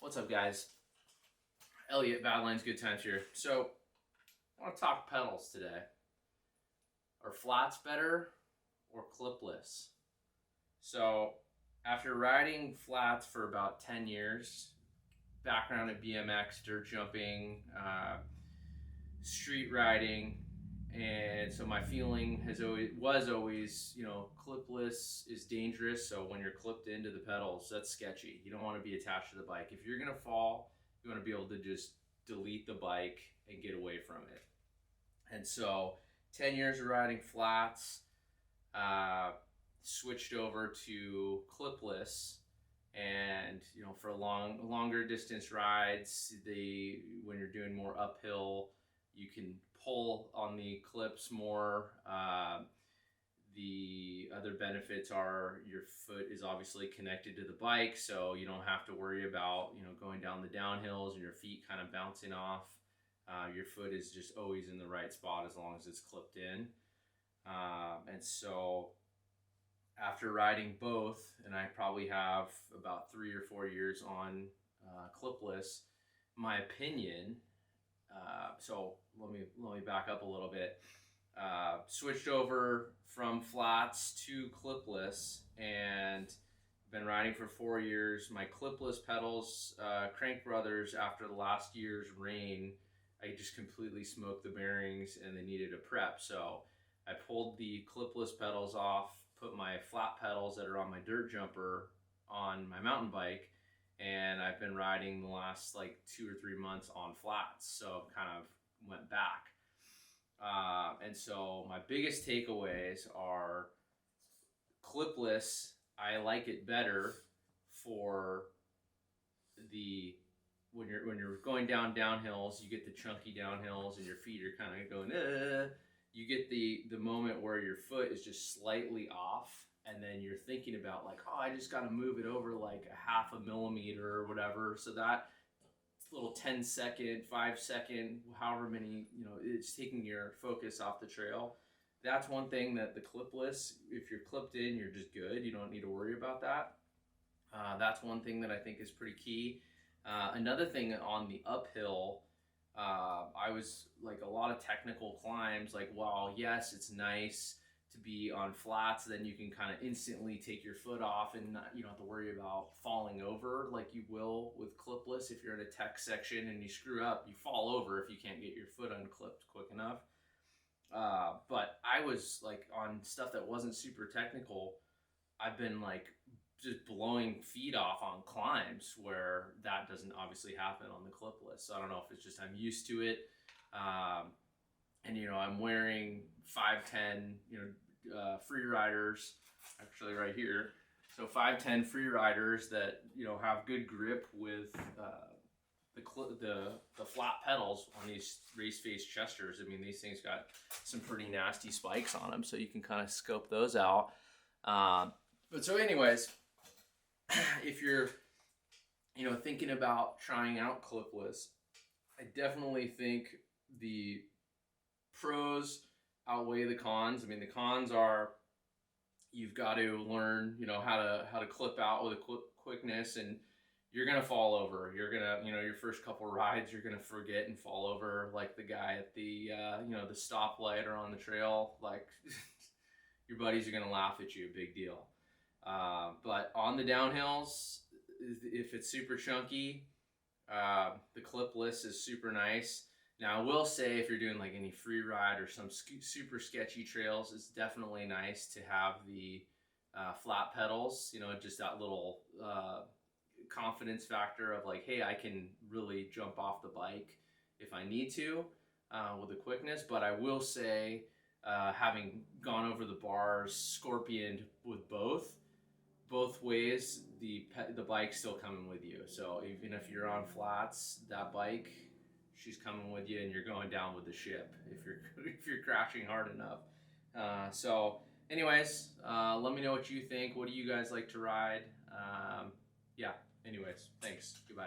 What's up, guys? Elliot, Bad Lines, Good Times here. So, I want to talk pedals today. Are flats better or clipless? So, after riding flats for about 10 years, background at BMX, dirt jumping, street riding, and so my feeling was always, clipless is dangerous. So when you're clipped into the pedals, that's sketchy. You don't want to be attached to the bike. If you're gonna fall, you want to be able to just delete the bike and get away from it. And so 10 years of riding flats, switched over to clipless. And for longer distance rides, when you're doing more uphill, you can pull on the clips more. The other benefits are your foot is obviously connected to the bike, so you don't have to worry about going down the downhills and your feet kind of bouncing off. Your foot is just always in the right spot as long as it's clipped in. And so after riding both, and I probably have about 3 or 4 years on clipless, my opinion, so let me back up a little bit. Switched over from flats to clipless and been riding for 4 years. My clipless pedals, Crank Brothers, after the last year's rain, I just completely smoked the bearings and they needed a prep. So I pulled the clipless pedals off, put my flat pedals that are on my dirt jumper on my mountain bike, and I've been riding the last 2 or 3 months on flats, so kind of went back. And so my biggest takeaways are clipless. I like it better for when you're going downhills, you get the chunky downhills and your feet are kind of going, you get the moment where your foot is just slightly off, and then you're thinking about I just got to move it over like a half a millimeter or whatever. So that little 10-second, 5-second, however many, it's taking your focus off the trail. That's one thing that the clipless, if you're clipped in, you're just good. You don't need to worry about that. That's one thing that I think is pretty key. Another thing on the uphill, I was a lot of technical climbs, wow, yes, it's nice to be on flats, then you can kind of instantly take your foot off and you don't have to worry about falling over like you will with clipless. If you're in a tech section and you screw up, you fall over if you can't get your foot unclipped quick enough. But I was on stuff that wasn't super technical, I've been just blowing feet off on climbs where that doesn't obviously happen on the clipless. So I don't know if it's just I'm used to it. And I'm wearing 510, free riders, actually right here. So 510 free riders that have good grip with the flat pedals on these race face chesters. I mean, these things got some pretty nasty spikes on them, so you can kind of scope those out. But so anyways, if you're thinking about trying out clipless, I definitely think the pros outweigh the cons. I mean, the cons are you've got to learn, how to clip out with a quickness, and you're gonna fall over. You're gonna, your first couple rides, you're gonna forget and fall over like the guy at the, the stoplight or on the trail. Your buddies are gonna laugh at you, big deal. But on the downhills, if it's super chunky, the clipless is super nice. Now, I will say if you're doing any free ride or some super sketchy trails, it's definitely nice to have the flat pedals, just that little confidence factor of hey, I can really jump off the bike if I need to with the quickness. But I will say, having gone over the bars, scorpioned with both ways, the bike's still coming with you. So even if you're on flats, that bike, she's coming with you, and you're going down with the ship if you're crashing hard enough. So anyways, let me know what you think. What do you guys like to ride? Yeah, anyways, thanks. Goodbye.